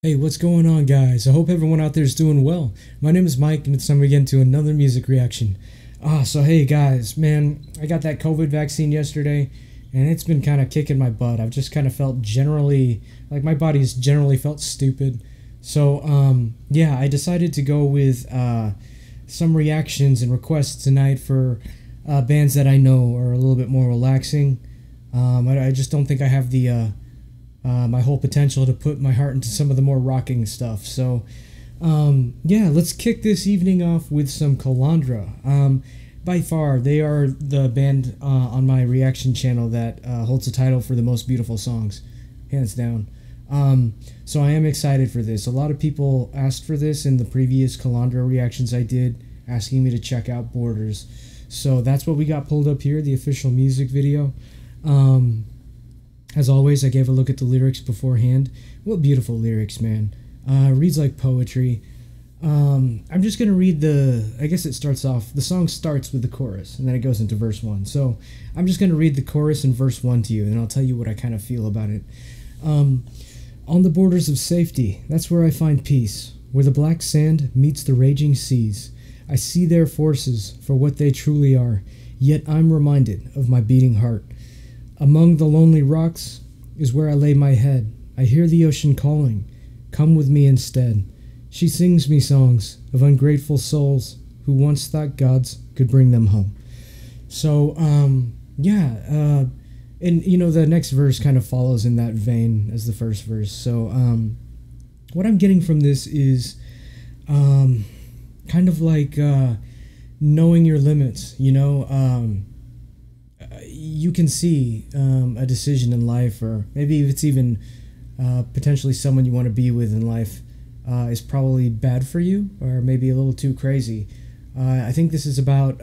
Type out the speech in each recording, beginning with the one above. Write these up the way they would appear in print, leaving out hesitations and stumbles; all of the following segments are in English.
Hey, what's going on, guys? I hope everyone out there is doing well. My name is Mike, and it's time we get into another music reaction. So hey, guys, man, I got that COVID vaccine yesterday, and it's been kind of kicking my butt. I've just kind of felt generally, like my body's generally felt stupid. Yeah, I decided to go with some reactions and requests tonight for bands that I know are a little bit more relaxing. I just don't think I have the my whole potential to put my heart into some of the more rocking stuff. Yeah, let's kick this evening off with some Kalandra. By far, they are the band on my reaction channel that holds the title for the most beautiful songs, hands down. So I am excited for this. A lot of people asked for this in the previous Kalandra reactions I did, asking me to check out Borders. So that's what we got pulled up here, the official music video. As always, I gave a look at the lyrics beforehand. What beautiful lyrics, man. Reads like poetry. I'm just going to read I guess it starts off, the song starts with the chorus, and then it goes into verse 1. So I'm just going to read the chorus and verse 1 to you, and I'll tell you what I kind of feel about it. On the borders of safety, that's where I find peace, where the black sand meets the raging seas. I see their forces for what they truly are, yet I'm reminded of my beating heart. Among the lonely rocks is where I lay my head. I hear the ocean calling, come with me instead. She sings me songs of ungrateful souls who once thought gods could bring them home. Yeah, and you know, the next verse kind of follows in that vein as the first verse. What I'm getting from this is kind of like knowing your limits, you know. You can see a decision in life, or maybe if it's even potentially someone you want to be with in life, is probably bad for you, or maybe a little too crazy. I think this is about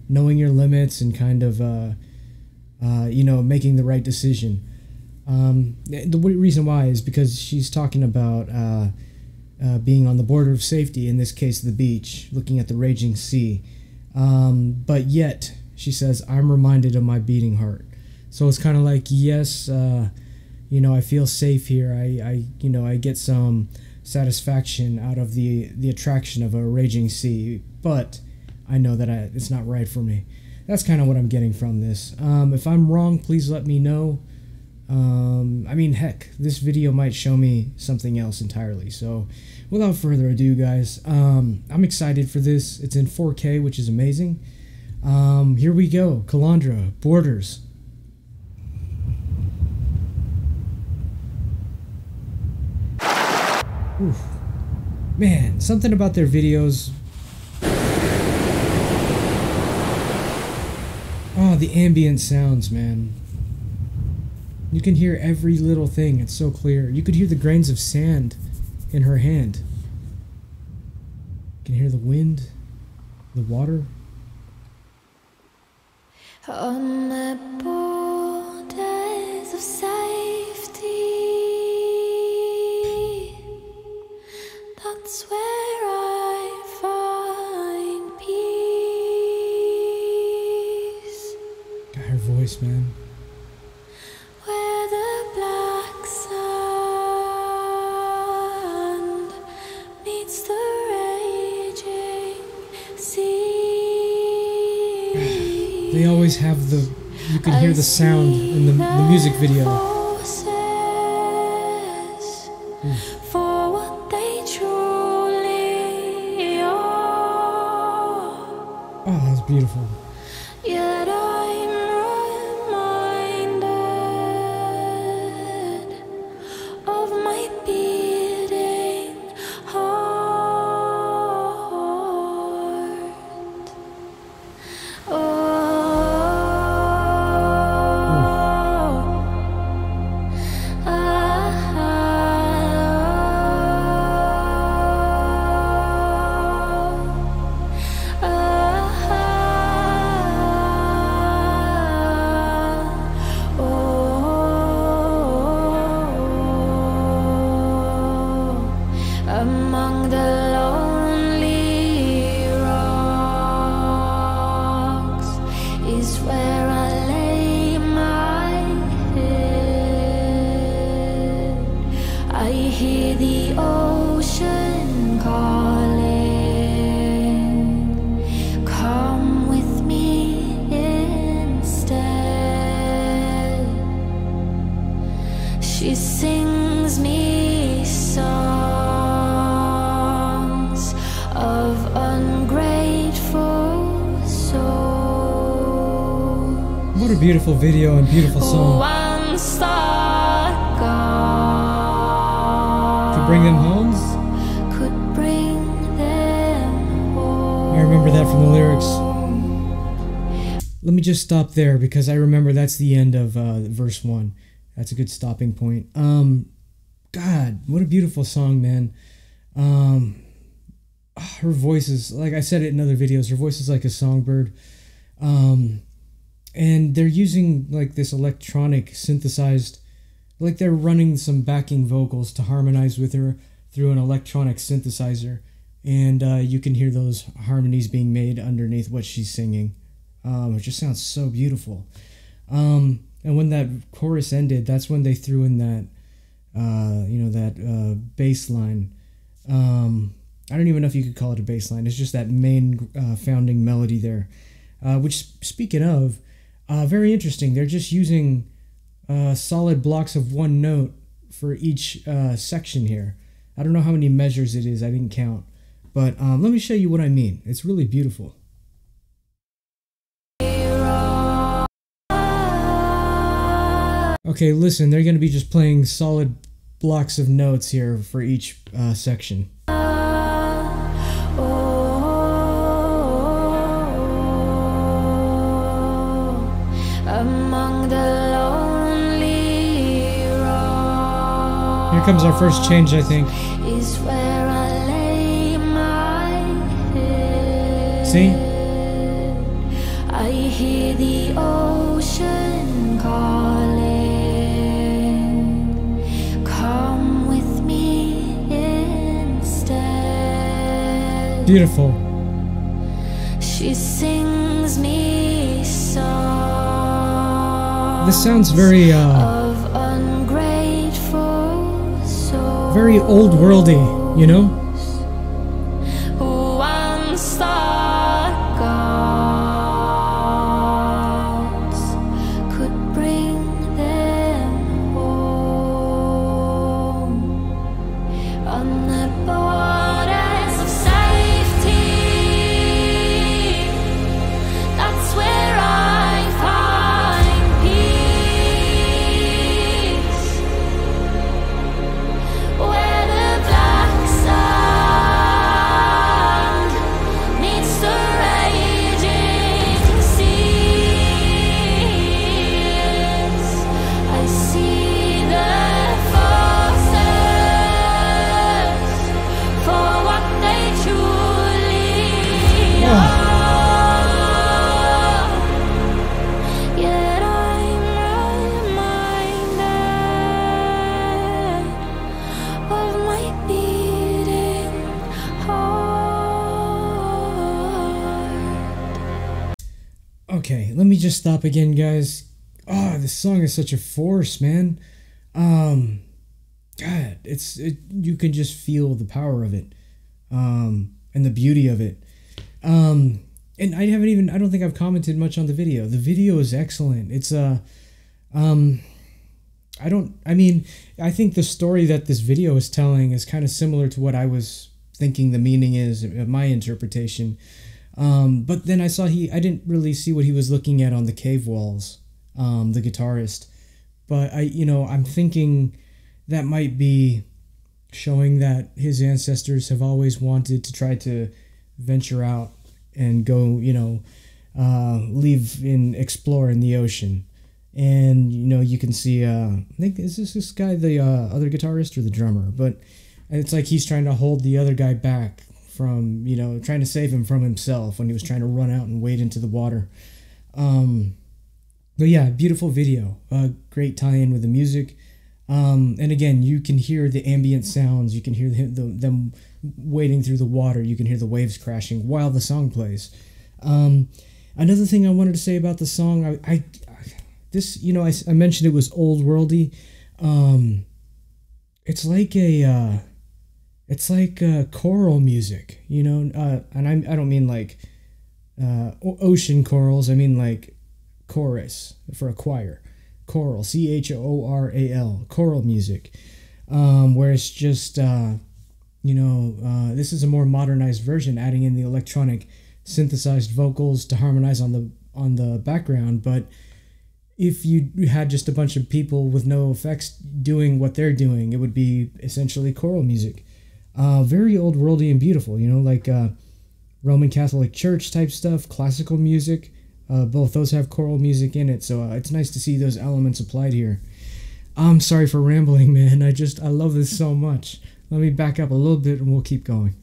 knowing your limits and kind of, you know, making the right decision. The reason why is because she's talking about being on the border of safety, in this case the beach, looking at the raging sea. But yet, she says, I'm reminded of my beating heart. So it's kind of like, yes, you know, I feel safe here. You know, I get some satisfaction out of the attraction of a raging sea, but I know that it's not right for me. That's kind of what I'm getting from this. If I'm wrong, please let me know. I mean, heck, this video might show me something else entirely. So without further ado, guys, I'm excited for this. It's in 4K, which is amazing. Here we go. Kalandra, Borders. Oof. Man, something about their videos. Oh, the ambient sounds, man. You can hear every little thing. It's so clear. You could hear the grains of sand in her hand. You can hear the wind, the water. On the borders of safety, that's where I find peace. Got her voice, man. Where the black sand meets the raging sea. They always have you can hear the sound in the music video. For what they truly are. Oh, that was beautiful. Yet I'm reminded of my beating heart. Oh. Among the lonely rocks is where I lay my head. I hear the ocean calling. Come with me instead. She sings me songs of ungrateful soul. What a beautiful video and beautiful song. One star gone. To bring them home? Could bring them home. I remember that from the lyrics. Let me just stop there because I remember that's the end of verse 1. That's a good stopping point. God, what a beautiful song, man. Her voice is, like I said it in other videos, her voice is like a songbird. And they're using like this electronic synthesized, like they're running some backing vocals to harmonize with her through an electronic synthesizer. And you can hear those harmonies being made underneath what she's singing. It just sounds so beautiful. And when that chorus ended, that's when they threw in that, that bass line. I don't even know if you could call it a bass line. It's just that main founding melody there. Which, speaking of, very interesting. They're just using solid blocks of one note for each section here. I don't know how many measures it is. I didn't count. But let me show you what I mean. It's really beautiful. Okay, listen, they're going to be just playing solid blocks of notes here for each section. Among the lonely rocks, Here comes our first change, I think. is where I lay my head. See? I hear the ocean calling. Come with me instead. Beautiful. She sings me songs. This sounds very, Of ungrateful souls. very old worldy, you know? One star gods could bring them home on the borders of safety. That's where I find peace, where the black sand meets the raging seas. I see the forces for what they truly are. Yet I'm reminded of my beating heart. Okay, let me just stop again, guys. Oh, this song is such a force, man. God, you can just feel the power of it, and the beauty of it. And I don't think I've commented much on the video. The video is excellent. It's I think the story that this video is telling is kind of similar to what I was thinking the meaning is, my interpretation. But then I didn't really see what he was looking at on the cave walls, the guitarist. But I'm thinking that might be showing that his ancestors have always wanted to try to venture out and go, explore in the ocean. And, you can see, I think, is this guy the other guitarist or the drummer? But it's like he's trying to hold the other guy back from, trying to save him from himself when he was trying to run out and wade into the water. But yeah, beautiful video. Great tie-in with the music. And again, you can hear the ambient sounds. You can hear them wading through the water. You can hear the waves crashing while the song plays. Another thing I wanted to say about the song, I mentioned it was old worldy. it's like a it's like choral music, you know, and I don't mean like ocean chorals. I mean like chorus for a choir, choral, choral, choral music, where it's just this is a more modernized version, adding in the electronic synthesized vocals to harmonize on the background. But if you had just a bunch of people with no effects doing what they're doing, it would be essentially choral music. Very old worldy and beautiful, you know, like Roman Catholic Church type stuff, classical music. Both those have choral music in it, so it's nice to see those elements applied here. I'm sorry for rambling, man. I love this so much. Let me back up a little bit and we'll keep going.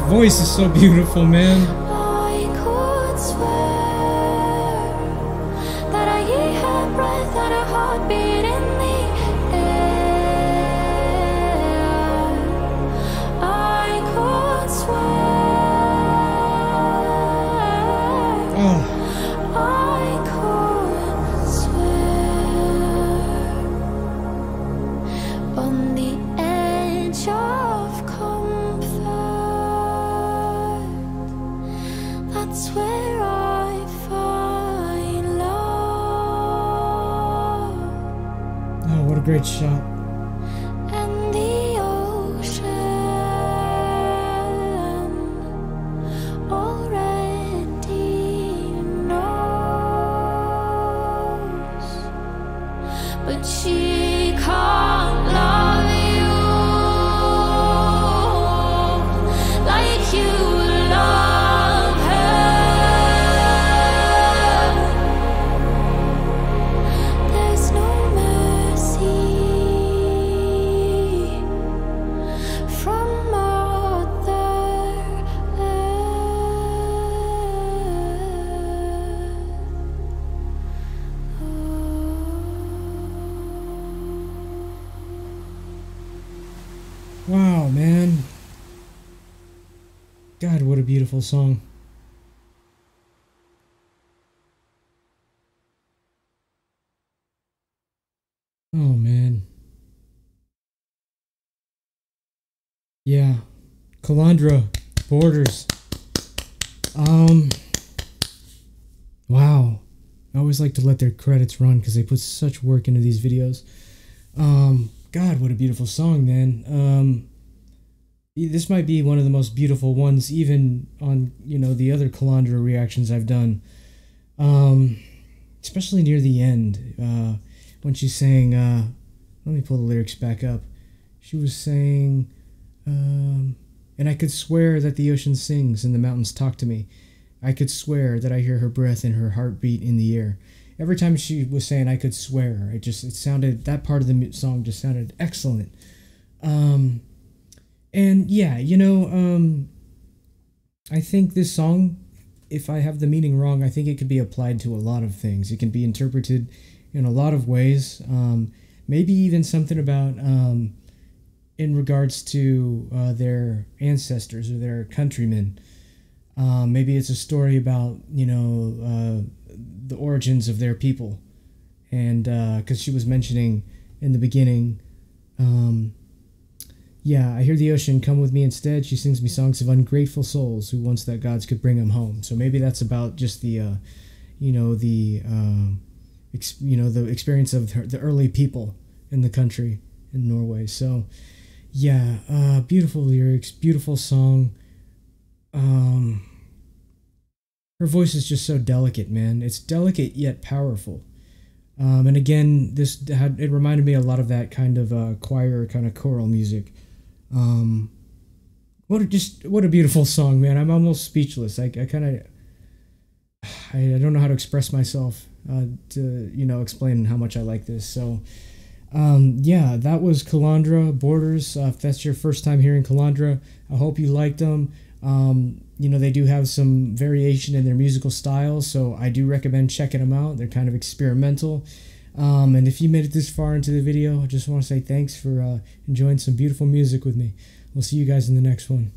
Voice is so beautiful, man. I could swear that I hear her breath and her heartbeat in the air. I could swear. I could swear on the edge of comfort. That's where I find love. Oh, what a great shot. And the ocean already knows, but she can't love you like you love her. There's no mercy from Mother Wow, man. God, what a beautiful song. Oh, man. Yeah. Kalandra, Borders. Wow. I always like to let their credits run because they put such work into these videos. God, what a beautiful song, man. This might be one of the most beautiful ones, even on, the other Kalandra reactions I've done. Especially near the end, when she's saying, let me pull the lyrics back up. She was saying, and I could swear that the ocean sings and the mountains talk to me. I could swear that I hear her breath and her heartbeat in the air. Every time she was saying I could swear, it sounded, that part of the song just sounded excellent. And yeah, I think this song, if I have the meaning wrong, I think it could be applied to a lot of things. It can be interpreted in a lot of ways. Maybe even something about, in regards to their ancestors or their countrymen. Maybe it's a story about, the origins of their people. And because she was mentioning in the beginning, yeah, I hear the ocean come with me instead. She sings me songs of ungrateful souls who wants that gods could bring them home. So maybe that's about just the, the experience of the early people in the country in Norway. So, yeah, beautiful lyrics, beautiful song. Her voice is just so delicate, man. It's delicate yet powerful. And again, it reminded me a lot of that kind of choir, kind of choral music. Um, what a beautiful song, man! I'm almost speechless. I kind of I don't know how to express myself to explain how much I like this. So yeah, that was Kalandra Borders. If that's your first time hearing Kalandra, I hope you liked them. They do have some variation in their musical style, so I do recommend checking them out. They're kind of experimental. And if you made it this far into the video, I just want to say thanks for enjoying some beautiful music with me. We'll see you guys in the next one.